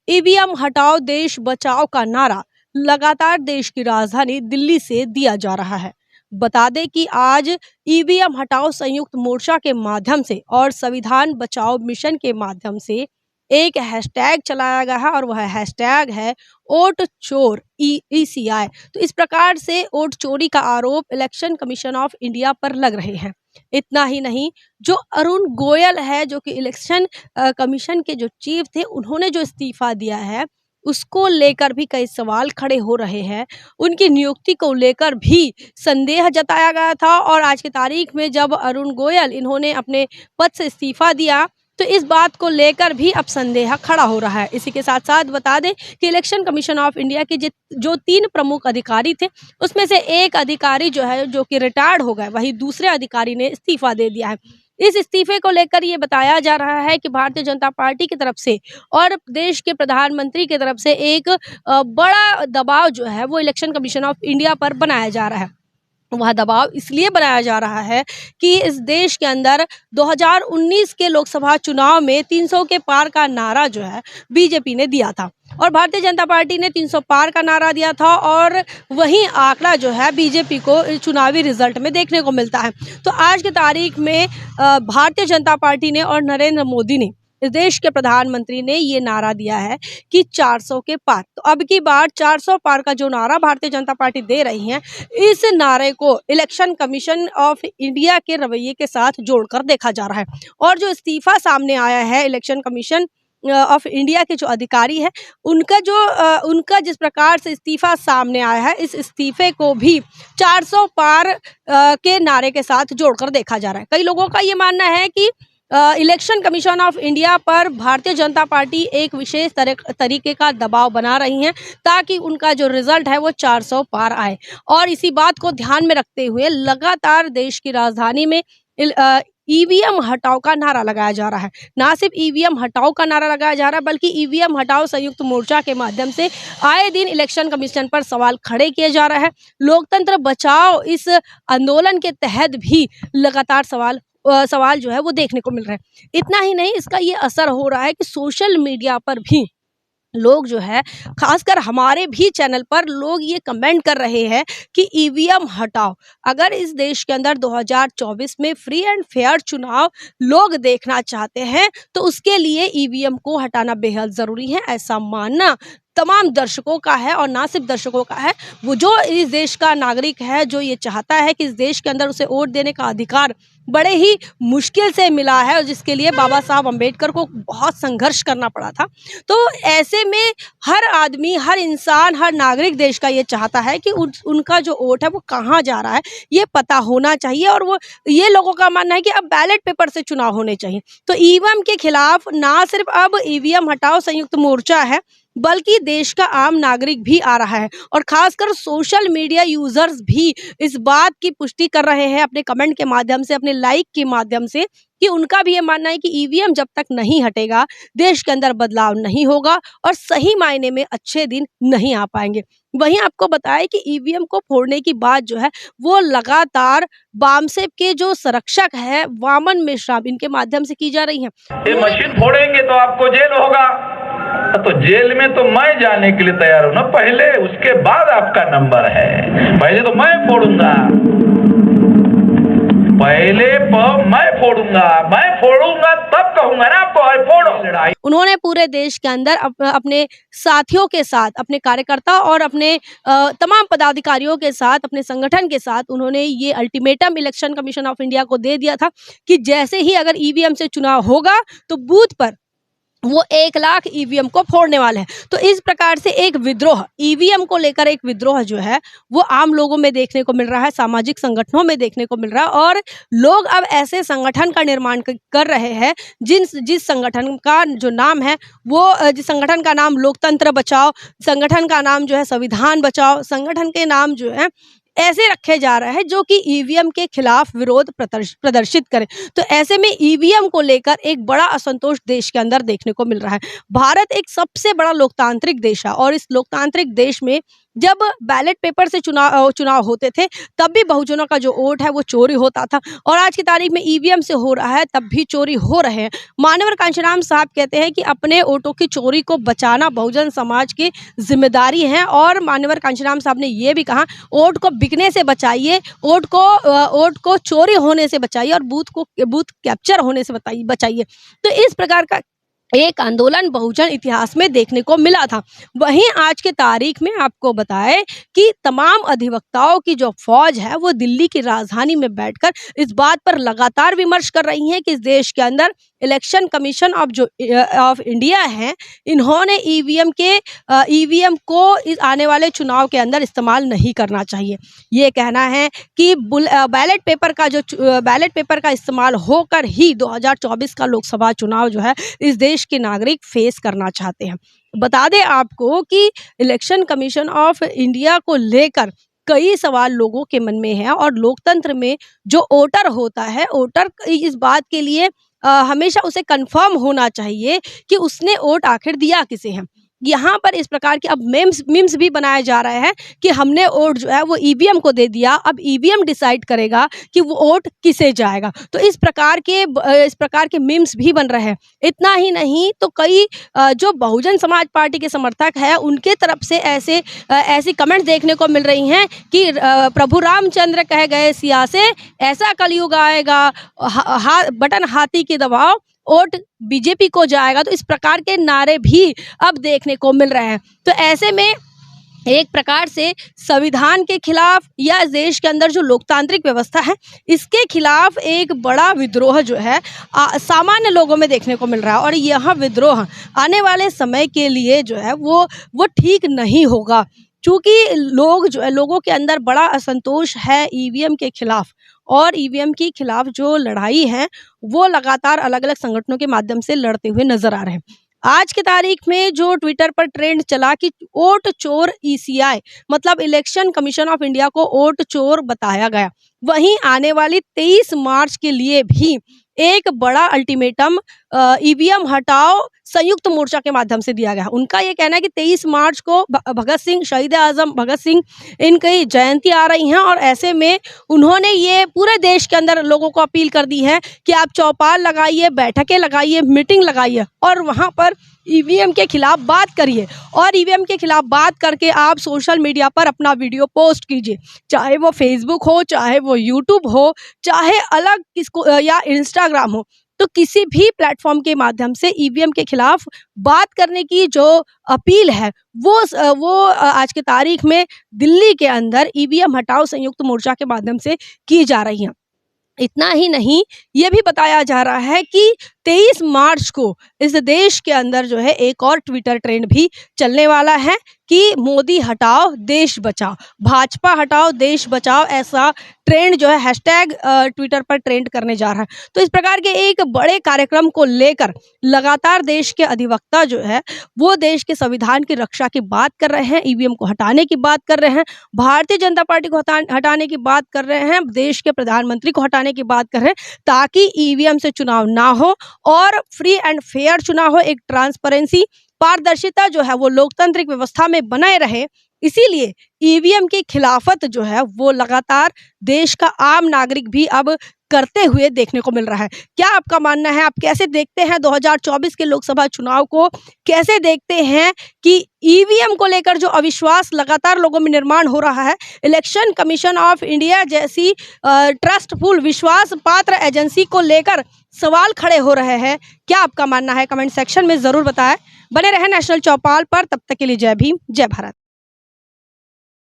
EVM हटाओ देश बचाओ का नारा लगातार देश की राजधानी दिल्ली से दिया जा रहा है। बता दें कि आज ईवीएम हटाओ संयुक्त मोर्चा के माध्यम से और संविधान बचाओ मिशन के माध्यम से एक हैशटैग चलाया गया है और वह हैशटैग है वोट चोर ईसीआई। तो इस प्रकार से वोट चोरी का आरोप इलेक्शन कमीशन ऑफ इंडिया पर लग रहे हैं। इतना ही नहीं, जो अरुण गोयल है जो कि इलेक्शन कमीशन के जो चीफ थे, उन्होंने जो इस्तीफा दिया है उसको लेकर भी कई सवाल खड़े हो रहे हैं। उनकी नियुक्ति को लेकर भी संदेह जताया गया था और आज की तारीख में जब अरुण गोयल इन्होंने अपने पद से इस्तीफा दिया तो इस बात को लेकर भी अब संदेह खड़ा हो रहा है। इसी के साथ साथ बता दें कि इलेक्शन कमीशन ऑफ इंडिया के जो 3 प्रमुख अधिकारी थे, उसमें से एक अधिकारी जो कि रिटायर्ड हो गए, वही दूसरे अधिकारी ने इस्तीफा दे दिया है। इस इस्तीफे को लेकर ये बताया जा रहा है कि भारतीय जनता पार्टी की तरफ से और देश के प्रधानमंत्री की तरफ से एक बड़ा दबाव जो है वो इलेक्शन कमीशन ऑफ इंडिया पर बनाया जा रहा है। वह दबाव इसलिए बनाया जा रहा है कि इस देश के अंदर 2019 के लोकसभा चुनाव में 300 के पार का नारा जो है बीजेपी ने दिया था और भारतीय जनता पार्टी ने 300 पार का नारा दिया था और वही आंकड़ा जो है बीजेपी को चुनावी रिजल्ट में देखने को मिलता है। तो आज की तारीख में भारतीय जनता पार्टी ने और नरेंद्र मोदी ने, इस देश के प्रधानमंत्री ने ये नारा दिया है कि 400 के पार। तो अब की बार 400 पार का जो नारा भारतीय जनता पार्टी दे रही है, इस नारे को इलेक्शन कमीशन ऑफ इंडिया के रवैये के साथ जोड़कर देखा जा रहा है। और जो इस्तीफा सामने आया है इलेक्शन कमीशन ऑफ इंडिया के जो अधिकारी है, उनका जिस प्रकार से इस्तीफा सामने आया है, इस इस्तीफे को भी 400 पार के नारे के साथ जोड़कर देखा जा रहा है। कई लोगों का ये मानना है कि इलेक्शन कमीशन ऑफ इंडिया पर भारतीय जनता पार्टी एक विशेष तरीके का दबाव बना रही है ताकि उनका जो रिजल्ट है वो 400 पार आए। और इसी बात को ध्यान में रखते हुए लगातार देश की राजधानी में ईवीएम हटाओ का नारा लगाया जा रहा है। ना सिर्फ ईवीएम हटाओ का नारा लगाया जा रहा है बल्कि ईवीएम हटाओ संयुक्त मोर्चा के माध्यम से आए दिन इलेक्शन कमीशन पर सवाल खड़े किए जा रहे हैं। लोकतंत्र बचाओ इस आंदोलन के तहत भी लगातार सवाल जो है वो देखने को मिल रहा है। इतना ही नहीं, इसका ये असर हो रहा है कि सोशल मीडिया पर भी लोग जो है, खासकर हमारे भी चैनल पर लोग ये कमेंट कर रहे हैं कि ईवीएम हटाओ। अगर इस देश के अंदर 2024 में फ्री एंड फेयर चुनाव लोग देखना चाहते हैं तो उसके लिए ईवीएम को हटाना बेहद ज़रूरी है, ऐसा मानना तमाम दर्शकों का है। और ना सिर्फ दर्शकों का है, वो जो इस देश का नागरिक है जो ये चाहता है कि इस देश के अंदर उसे वोट देने का अधिकार बड़े ही मुश्किल से मिला है और जिसके लिए बाबा साहब अम्बेडकर को बहुत संघर्ष करना पड़ा था। तो ऐसे में हर आदमी, हर इंसान, हर नागरिक देश का ये चाहता है कि उनका जो वोट है वो कहाँ जा रहा है ये पता होना चाहिए। और वो ये लोगों का मानना है कि अब बैलेट पेपर से चुनाव होने चाहिए। तो ईवीएम के खिलाफ ना सिर्फ अब ईवीएम हटाओ संयुक्त मोर्चा है बल्कि देश का आम नागरिक भी आ रहा है और खासकर सोशल मीडिया यूजर्स भी इस बात की पुष्टि कर रहे हैं अपने कमेंट के माध्यम से, अपने लाइक के माध्यम से, कि उनका भी ये मानना है कि ईवीएम जब तक नहीं हटेगा देश के अंदर बदलाव नहीं होगा और सही मायने में अच्छे दिन नहीं आ पाएंगे। वहीं आपको बताया कि ईवीएम को फोड़ने की बात जो है वो लगातार बामसेब के जो संरक्षक है वामन मिश्रा, इनके माध्यम से की जा रही है। ये मशीन फोड़ेंगे तो आपको जेल होगा, तो जेल में तो मैं जाने के लिए तैयार हूं ना पहले, उसके बाद आपका नंबर है। पहले तो मैं फोड़ूंगा, मैं फोड़ूंगा तब कहूंगा ना आपको फोड़ो। लड़ाई उन्होंने पूरे देश के अंदर अपने साथियों के साथ, अपने कार्यकर्ता और अपने तमाम पदाधिकारियों के साथ, अपने संगठन के साथ उन्होंने ये ultimatum election commission of India को दे दिया था कि जैसे ही अगर ईवीएम से चुनाव होगा तो बूथ पर वो 1 लाख ईवीएम को फोड़ने वाले हैं। तो इस प्रकार से एक विद्रोह, ईवीएम को लेकर एक विद्रोह जो है वो आम लोगों में देखने को मिल रहा है, सामाजिक संगठनों में देखने को मिल रहा है और लोग अब ऐसे संगठन का निर्माण कर रहे हैं जिस संगठन का जो नाम है वो, जिस संगठन का नाम लोकतंत्र बचाओ, संगठन का नाम जो है संविधान बचाओ, संगठन के नाम जो है ऐसे रखे जा रहे हैं जो कि ईवीएम के खिलाफ विरोध प्रदर्शित करें। तो ऐसे में ईवीएम को लेकर एक बड़ा असंतोष देश के अंदर देखने को मिल रहा है। भारत एक सबसे बड़ा लोकतांत्रिक देश है और इस लोकतांत्रिक देश में जब बैलेट पेपर से चुनाव होते थे तब भी बहुजनों का जो वोट है वो चोरी होता था, और आज की तारीख में ईवीएम से हो रहा है तब भी चोरी हो रहे हैं। मान्यवर कांशीराम साहब कहते हैं कि अपने वोटों की चोरी को बचाना बहुजन समाज की जिम्मेदारी है, और मान्यवर कांशीराम साहब ने ये भी कहा, वोट को बिकने से बचाइए, वोट को चोरी होने से बचाइए, और बूथ कैप्चर होने से बचाइए। तो इस प्रकार का एक आंदोलन बहुजन इतिहास में देखने को मिला था। वहीं आज के तारीख में आपको बताएं कि तमाम अधिवक्ताओं की जो फौज है वो दिल्ली की राजधानी में बैठकर इस बात पर लगातार विमर्श कर रही है कि इस देश के अंदर इलेक्शन कमीशन ऑफ इंडिया है, इन्होंने ईवीएम को इस आने वाले चुनाव के अंदर इस्तेमाल नहीं करना चाहिए। ये कहना है कि बैलेट पेपर का इस्तेमाल होकर ही 2024 का लोकसभा चुनाव जो है इस देश के नागरिक फेस करना चाहते हैं। बता दें आपको कि इलेक्शन कमीशन ऑफ इंडिया को लेकर कई सवाल लोगों के मन में है, और लोकतंत्र में जो वोटर होता है, वोटर इस बात के लिए हमेशा उसे कंफर्म होना चाहिए कि उसने वोट आखिर दिया किसे है। यहाँ पर इस प्रकार के अब मीम्स भी बनाए जा रहे हैं कि हमने वोट जो है वो ईवीएम को दे दिया, अब ईवीएम डिसाइड करेगा कि वो वोट किसे जाएगा। तो इस प्रकार के मीम्स भी बन रहे हैं। इतना ही नहीं तो कई जो बहुजन समाज पार्टी के समर्थक है उनके तरफ से ऐसी कमेंट देखने को मिल रही हैं कि प्रभु रामचंद्र कह गए सिया से, ऐसा कलयुग आएगा, बटन हाथी की दबाओ, वोट बीजेपी को जाएगा। तो इस प्रकार के नारे भी अब देखने को मिल रहे हैं। तो ऐसे में एक प्रकार से संविधान के खिलाफ या देश के अंदर जो लोकतांत्रिक व्यवस्था है इसके खिलाफ एक बड़ा विद्रोह जो है सामान्य लोगों में देखने को मिल रहा है, और यह विद्रोह आने वाले समय के लिए जो है वो ठीक नहीं होगा, क्योंकि लोगों के अंदर बड़ा असंतोष है ईवीएम के खिलाफ, और ईवीएम के खिलाफ जो लड़ाई है वो लगातार अलग अलग संगठनों के माध्यम से लड़ते हुए नजर आ रहे हैं। आज की तारीख में जो ट्विटर पर ट्रेंड चला कि वोट चोर ईसीआई, मतलब इलेक्शन कमीशन ऑफ इंडिया को वोट चोर बताया गया। वहीं आने वाली 23 मार्च के लिए भी एक बड़ा अल्टीमेटम ईवीएम हटाओ संयुक्त मोर्चा के माध्यम से दिया गया। उनका ये कहना है कि 23 मार्च को भगत सिंह, शहीद आजम भगत सिंह, इनकी जयंती आ रही हैं, और ऐसे में उन्होंने ये पूरे देश के अंदर लोगों को अपील कर दी है कि आप चौपाल लगाइए, बैठकें लगाइए, मीटिंग लगाइए, और वहाँ पर ईवीएम के खिलाफ बात करिए, और ईवीएम के खिलाफ बात करके आप सोशल मीडिया पर अपना वीडियो पोस्ट कीजिए, चाहे वो फेसबुक हो, चाहे वो यूट्यूब हो, चाहे अलग किसको या इंस्टाग्राम हो। तो किसी भी प्लेटफॉर्म के माध्यम से ईवीएम के खिलाफ बात करने की जो अपील है वो आज के तारीख में दिल्ली के अंदर ईवीएम हटाओ संयुक्त मोर्चा के माध्यम से की जा रही है। इतना ही नहीं, ये भी बताया जा रहा है कि 23 मार्च को इस देश के अंदर जो है एक और ट्विटर ट्रेंड भी चलने वाला है कि मोदी हटाओ देश बचाओ, भाजपा हटाओ देश बचाओ, ऐसा ट्रेंड जो है हैशटैग ट्विटर पर ट्रेंड करने जा रहा है। तो इस प्रकार के एक बड़े कार्यक्रम को लेकर लगातार देश के अधिवक्ता जो है वो देश के संविधान की रक्षा की बात कर रहे हैं, ईवीएम को हटाने की बात कर रहे हैं, भारतीय जनता पार्टी को हटाने की बात कर रहे हैं, देश के प्रधानमंत्री को हटाने की बात कर रहे हैं, ताकि ईवीएम से चुनाव ना हो और फ्री एंड फेयर चुनाव हो, एक ट्रांसपेरेंसी, पारदर्शिता जो है वो लोकतांत्रिक व्यवस्था में बनाए रहे। इसीलिए ईवीएम की खिलाफत जो है वो लगातार देश का आम नागरिक भी अब करते हुए देखने को मिल रहा है। क्या आपका मानना है? आप कैसे देखते हैं 2024 के लोकसभा चुनाव को? कैसे देखते हैं कि ईवीएम को लेकर जो अविश्वास लगातार लोगों में निर्माण हो रहा है, इलेक्शन कमीशन ऑफ इंडिया जैसी ट्रस्टफुल विश्वास पात्र एजेंसी को लेकर सवाल खड़े हो रहे हैं? क्या आपका मानना है? कमेंट सेक्शन में जरूर बताएं। बने रहें नेशनल चौपाल पर, तब तक के लिए जय भीम, जय भारत।